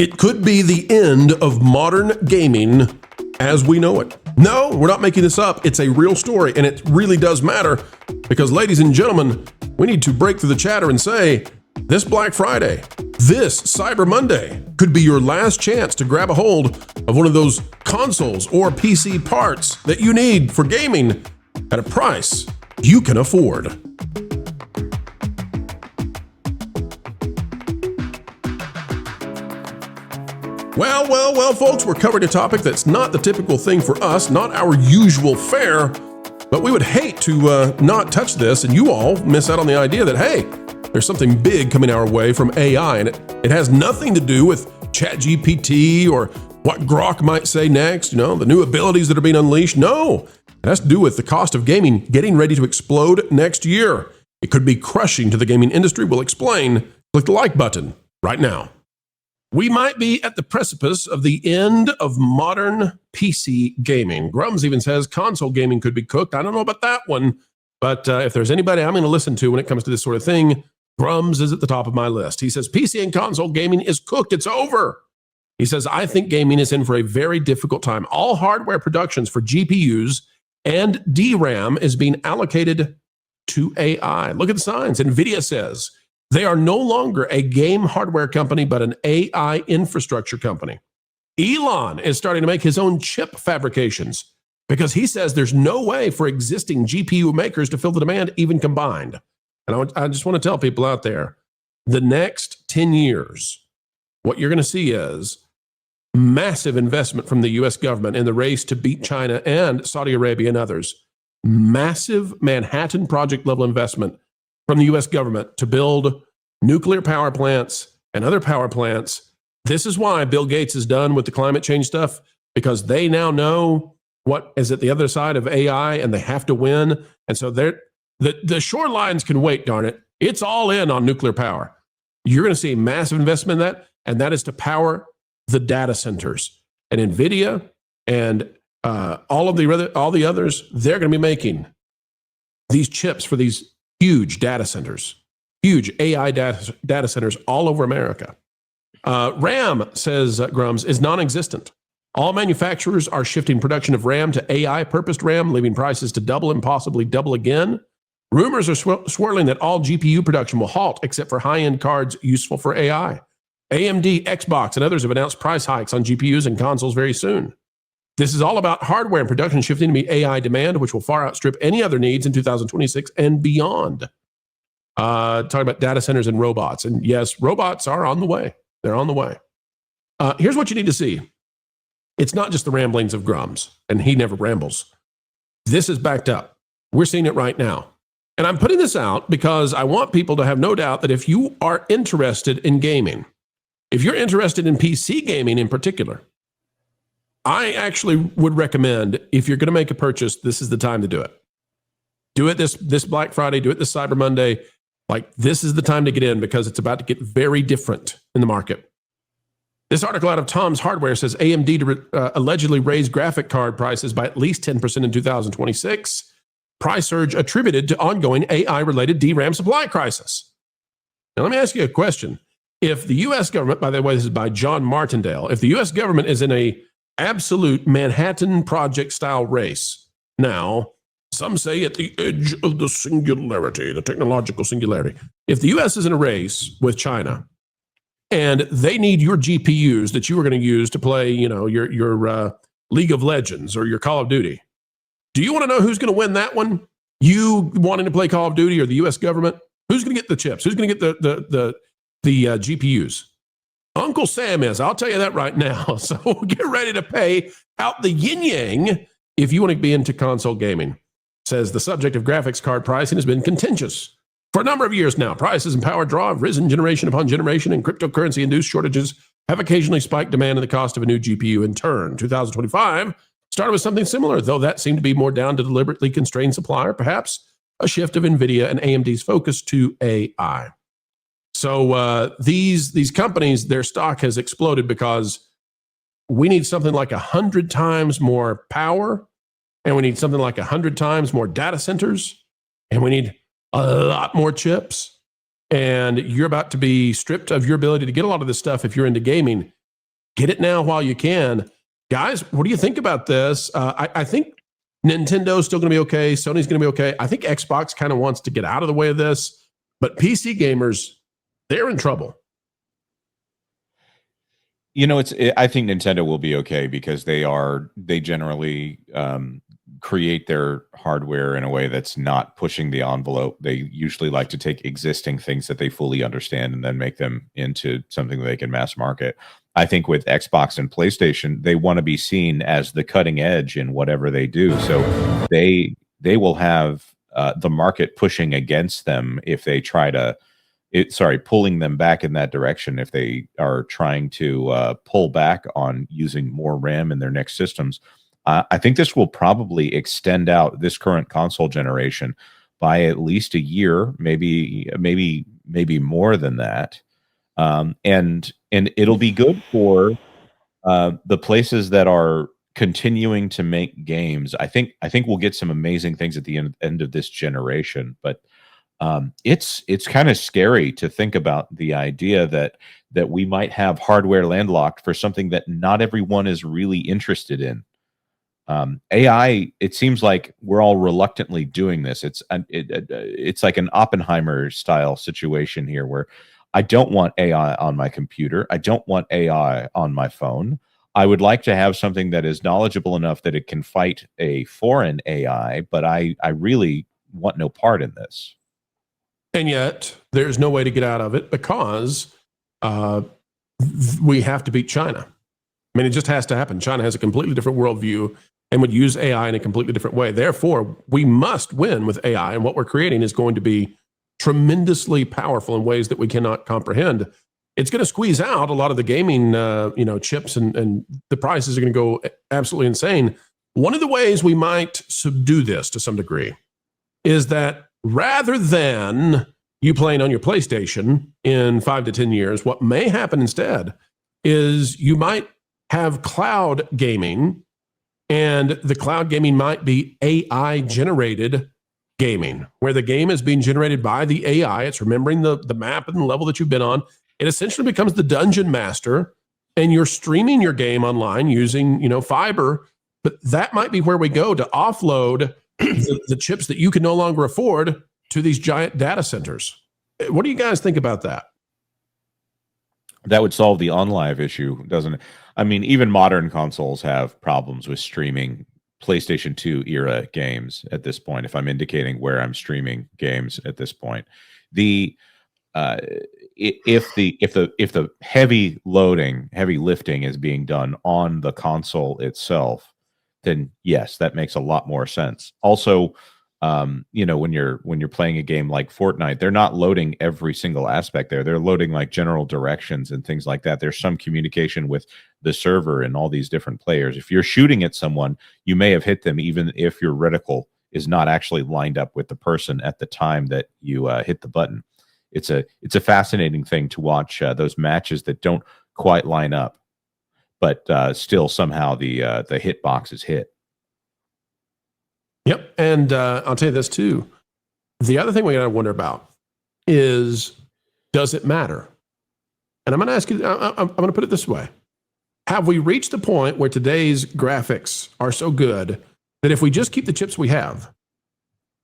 It could be the end of modern gaming as we know it. No, we're not making this up. It's a real story, and it really does matter because, ladies and gentlemen, we need to break through the chatter and say, this Black Friday, this Cyber Monday could be your last chance to grab a hold of one of those consoles or PC parts that you need for gaming at a price you can afford. Well, folks, we're covering a topic that's not the typical thing for us, not our usual fare, but we would hate to not touch this and you all miss out on the idea that, hey, there's something big coming our way from AI, and it has nothing to do with ChatGPT or what Grok might say next, the new abilities that are being unleashed. No, it has to do with the cost of gaming getting ready to explode next year. It could be crushing to the gaming industry. We'll explain. Click the like button right now. We might be at the precipice of the end of modern PC gaming. Grums even says console gaming could be cooked. I don't know about that one, but if there's anybody I'm going to listen to when it comes to this sort of thing, Grums is at the top of my list. He says PC and console gaming is cooked. It's over. He says, I think gaming is in for a very difficult time. All hardware productions for GPUs and DRAM is being allocated to AI. Look at the signs. NVIDIA says they are no longer a game hardware company, but an AI infrastructure company. Elon is starting to make his own chip fabrications because he says there's no way for existing GPU makers to fill the demand, even combined. And I just want to tell people out there, the next 10 years, what you're going to see is massive investment from the U.S. government in the race to beat China and Saudi Arabia and others. Massive Manhattan Project level investment from the U.S. government to build nuclear power plants and other power plants. This is why Bill Gates is done with the climate change stuff, because they now know what is at the other side of AI and they have to win. And so the shorelines can wait, darn it. It's all in on nuclear power. You're going to see massive investment in that, and that is to power the data centers. And NVIDIA and all the others, they're going to be making these chips for these huge data centers, huge AI data centers all over America. RAM, says Grums, is non-existent. All manufacturers are shifting production of RAM to AI-purposed RAM, leaving prices to double and possibly double again. Rumors are swirling that all GPU production will halt except for high-end cards useful for AI. AMD, Xbox, and others have announced price hikes on GPUs and consoles very soon. This is all about hardware and production shifting to meet AI demand, which will far outstrip any other needs in 2026 and beyond. Talking about data centers and robots. And yes, robots are on the way. They're on the way. Here's what you need to see. It's not just the ramblings of Grums, and he never rambles. This is backed up. We're seeing it right now. And I'm putting this out because I want people to have no doubt that if you are interested in gaming, if you're interested in PC gaming in particular, I actually would recommend, if you're going to make a purchase, this is the time to do it. Do it this Black Friday, do it this Cyber Monday. Like, this is the time to get in because it's about to get very different in the market. This article out of Tom's Hardware says AMD to allegedly raise graphic card prices by at least 10% in 2026. Price surge attributed to ongoing AI-related DRAM supply crisis. Now, let me ask you a question. If the U.S. government, by the way, this is by John Martindale, if the U.S. government is in a absolute Manhattan Project style race. Now, some say at the edge of the singularity, the technological singularity. If the US is in a race with China and they need your GPUs that you are going to use to play, your League of Legends or your Call of Duty, do you want to know who's going to win that one? You wanting to play Call of Duty or the US government? Who's going to get the chips? Who's going to get the GPUs? Uncle Sam is. I'll tell you that right now. So get ready to pay out the yin-yang if you want to be into console gaming. Says the subject of graphics card pricing has been contentious. For a number of years now, prices and power draw have risen generation upon generation, and cryptocurrency-induced shortages have occasionally spiked demand and the cost of a new GPU in turn. 2025 started with something similar, though that seemed to be more down to deliberately constrained supply, or perhaps a shift of NVIDIA and AMD's focus to AI. So these companies, their stock has exploded because we need something like 100 times more power, and we need something like 100 times more data centers, and we need a lot more chips. And you're about to be stripped of your ability to get a lot of this stuff if you're into gaming Get it now while you can. Guys, what do you think about this? I think Nintendo's still going to be okay. Sony's going to be okay. I think Xbox kind of wants to get out of the way of this, but PC gamers, they're in trouble. You know, I think Nintendo will be okay because they generally create their hardware in a way that's not pushing the envelope. They usually like to take existing things that they fully understand and then make them into something that they can mass market. I think with Xbox and PlayStation, they want to be seen as the cutting edge in whatever they do. So they will have the market pushing against them if they try to pulling them back in that direction if they are trying to pull back on using more RAM in their next systems. I think this will probably extend out this current console generation by at least a year, maybe more than that. And it'll be good for the places that are continuing to make games. I think we'll get some amazing things at the end of this generation, but it's kind of scary to think about the idea that we might have hardware landlocked for something that not everyone is really interested in. AI, it seems like we're all reluctantly doing this. It's like an Oppenheimer style situation here where I don't want AI on my computer. I don't want AI on my phone. I would like to have something that is knowledgeable enough that it can fight a foreign AI, but I really want no part in this. And yet, there's no way to get out of it because we have to beat China. I mean, it just has to happen. China has a completely different worldview and would use AI in a completely different way. Therefore, we must win with AI, and what we're creating is going to be tremendously powerful in ways that we cannot comprehend. It's going to squeeze out a lot of the gaming, chips, and the prices are going to go absolutely insane. One of the ways we might subdue this to some degree is that rather than you playing on your PlayStation in 5 to 10 years, what may happen instead is you might have cloud gaming, and the cloud gaming might be AI generated gaming, where the game is being generated by the AI. It's remembering the map and the level that you've been on. It essentially becomes the dungeon master, and you're streaming your game online using, fiber. But that might be where we go to offload the chips that you can no longer afford to these giant data centers. What do you guys think about that? That would solve the OnLive issue, doesn't it? I mean, even modern consoles have problems with streaming PlayStation 2 era games at this point. If I'm indicating where I'm streaming games at this point, if the heavy lifting is being done on the console itself, then yes, that makes a lot more sense. Also, when you're playing a game like Fortnite, they're not loading every single aspect there. They're loading like general directions and things like that. There's some communication with the server and all these different players. If you're shooting at someone, you may have hit them even if your reticle is not actually lined up with the person at the time that you hit the button. It's a fascinating thing to watch those matches that don't quite line up, but still somehow the hitbox is hit. Yep. And I'll tell you this too. The other thing we got to wonder about is, does it matter? And I'm going to ask you, I'm going to put it this way. Have we reached the point where today's graphics are so good that if we just keep the chips we have,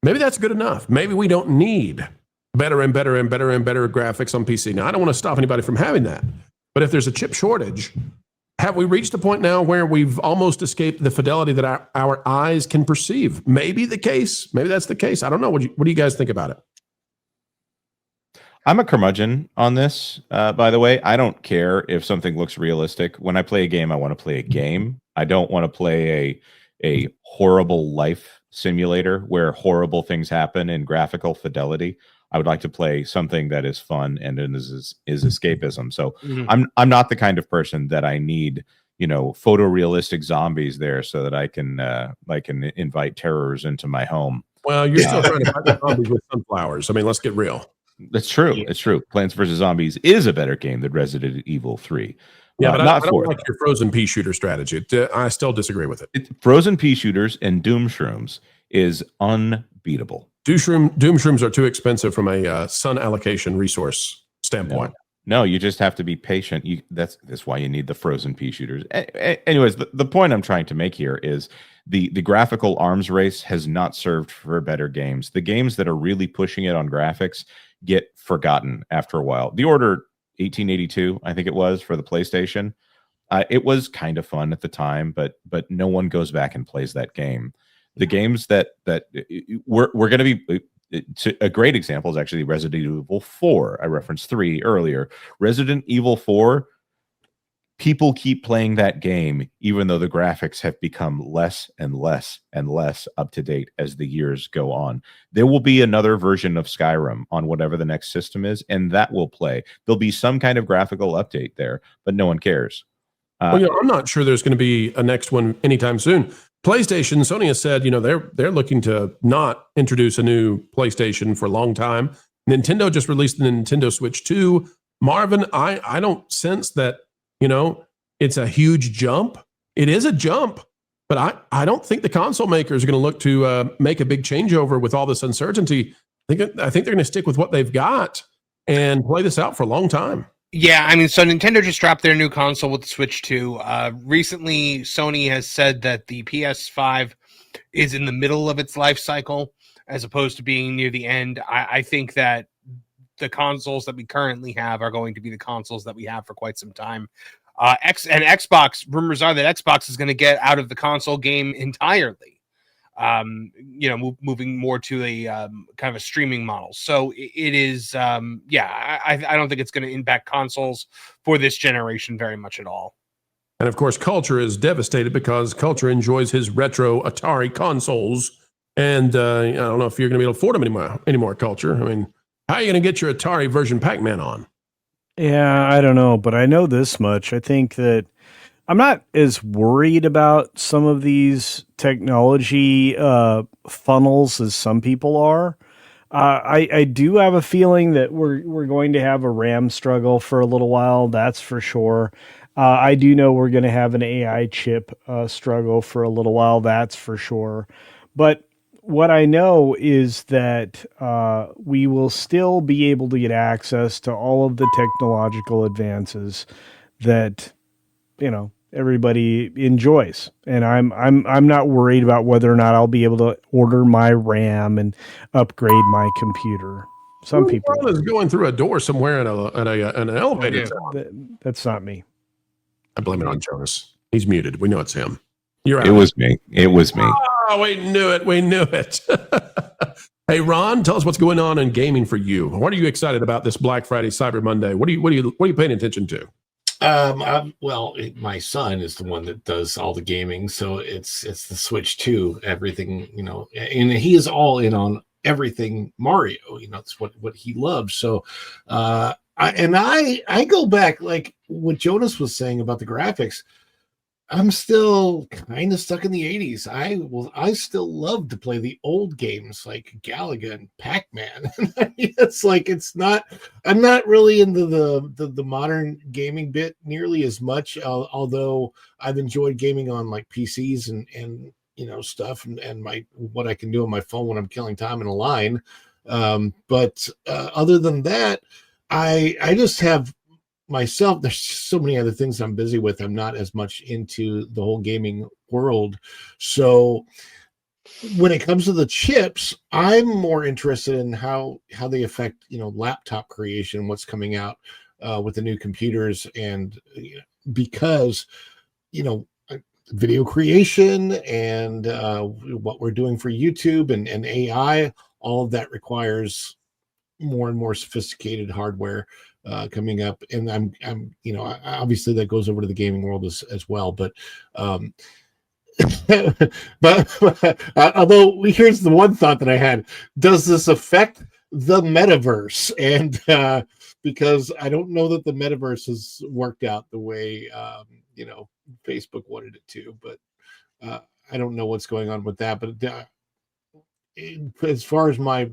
maybe that's good enough? Maybe we don't need better and better and better and better graphics on PC. Now, I don't want to stop anybody from having that. But if there's a chip shortage, have we reached a point now where we've almost escaped the fidelity that our eyes can perceive? Maybe the case. Maybe that's the case. I don't know. What do you guys think about it? I'm a curmudgeon on this, by the way. I don't care if something looks realistic. When I play a game, I want to play a game. I don't want to play a horrible life simulator where horrible things happen in graphical fidelity. I would like to play something that is fun and is escapism. So I'm not the kind of person that I need, photorealistic zombies there so that I can invite terrors into my home. Well, you're still trying to fight the zombies with sunflowers. I mean, let's get real. That's true. Yeah. It's true. Plants vs. Zombies is a better game than Resident Evil 3. Yeah, but I don't like your frozen pea shooter strategy. I still disagree with it. Frozen pea shooters and Doom Shrooms is unbeatable. Doom Shrooms are too expensive from a sun allocation resource standpoint. No, you just have to be patient. That's why you need the frozen pea shooters. Anyways, the point I'm trying to make here is the graphical arms race has not served for better games. The games that are really pushing it on graphics get forgotten after a while. The Order 1882, I think it was, for the PlayStation. It was kind of fun at the time, but no one goes back and plays that game. The games that we're going to be a great example is actually Resident Evil 4. I referenced 3 earlier. Resident Evil 4, people keep playing that game, even though the graphics have become less and less and less up to date as the years go on. There will be another version of Skyrim on whatever the next system is, and that will play. There'll be some kind of graphical update there, but no one cares. Well, I'm not sure there's going to be a next one anytime soon. PlayStation, Sony has said, they're looking to not introduce a new PlayStation for a long time. Nintendo just released the Nintendo Switch 2. Marvin, I don't sense that, it's a huge jump. It is a jump, but I don't think the console makers are going to look to make a big changeover with all this uncertainty. I think they're going to stick with what they've got and play this out for a long time. Yeah, I mean, so Nintendo just dropped their new console with the Switch 2. Recently, Sony has said that the PS5 is in the middle of its life cycle as opposed to being near the end. I think that the consoles that we currently have are going to be the consoles that we have for quite some time. Xbox, rumors are that Xbox is going to get out of the console game entirely. Moving more to a kind of a streaming model. So it is, I don't think it's going to impact consoles for this generation very much at all. And of course, Culture is devastated because Culture enjoys his retro Atari consoles. And I don't know if you're going to be able to afford them anymore, Culture. I mean, how are you going to get your Atari version Pac-Man on? Yeah, I don't know, but I know this much. I think that I'm not as worried about some of these technology funnels as some people are. I do have a feeling that we're going to have a RAM struggle for a little while. That's for sure. I do know we're going to have an AI chip struggle for a little while. That's for sure. But what I know is that we will still be able to get access to all of the technological advances that everybody enjoys, and I'm not worried about whether or not I'll be able to order my RAM and upgrade my computer. Some people is going through a door somewhere in an elevator. That's not me. I blame it on Jonas. He's muted. We know it's him. You're out. It was me. Oh, we knew it. Hey, Ron, tell us what's going on in gaming for you. What are you excited about this Black Friday, Cyber Monday? What are you paying attention to? My son is the one that does all the gaming, so it's the Switch 2, everything, and he is all in on everything Mario. It's what he loves. So, I go back, like what Jonas was saying about the graphics. I'm still kind of stuck in the 80s. I still love to play the old games like Galaga and Pac-Man. I'm not really into the modern gaming bit nearly as much, although I've enjoyed gaming on like PCs and stuff and what I can do on my phone when I'm killing time in a line. But other than that, I just have myself, there's so many other things I'm busy with. I'm not as much into the whole gaming world. So when it comes to the chips, I'm more interested in how they affect, laptop creation, what's coming out with the new computers. And because, video creation and what we're doing for YouTube and AI, all of that requires more and more sophisticated hardware coming up, and I'm obviously that goes over to the gaming world as well. But although here's the one thought that I had: does this affect the metaverse? And because I don't know that the metaverse has worked out the way Facebook wanted it to, but I don't know what's going on with that. But as far as my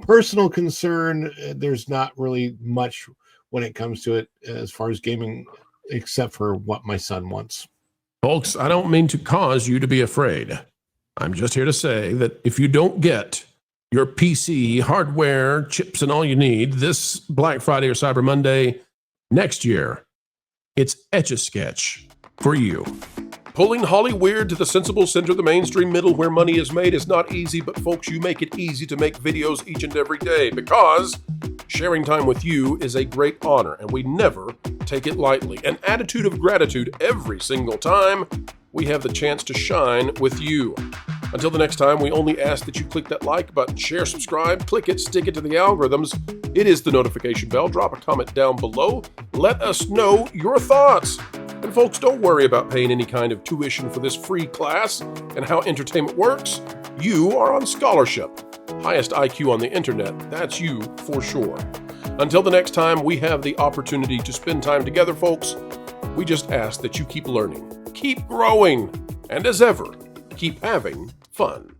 personal concern, there's not really much when it comes to it as far as gaming, except for what my son wants. Folks, I don't mean to cause you to be afraid. I'm just here to say that if you don't get your PC, hardware, chips, and all you need this Black Friday or Cyber Monday, Next year, it's Etch-a-Sketch for you. Pulling Hollyweird to the sensible center, the mainstream middle where money is made is not easy, but folks, you make it easy to make videos each and every day because sharing time with you is a great honor and we never take it lightly. An attitude of gratitude every single time we have the chance to shine with you. Until the next time, we only ask that you click that like button, share, subscribe, click it, stick it to the algorithms. It is the notification bell. Drop a comment down below. Let us know your thoughts. And folks, don't worry about paying any kind of tuition for this free class and how entertainment works. You are on scholarship. Highest IQ on the internet, that's you for sure. Until the next time we have the opportunity to spend time together, folks, we just ask that you keep learning, keep growing, and as ever, keep having fun.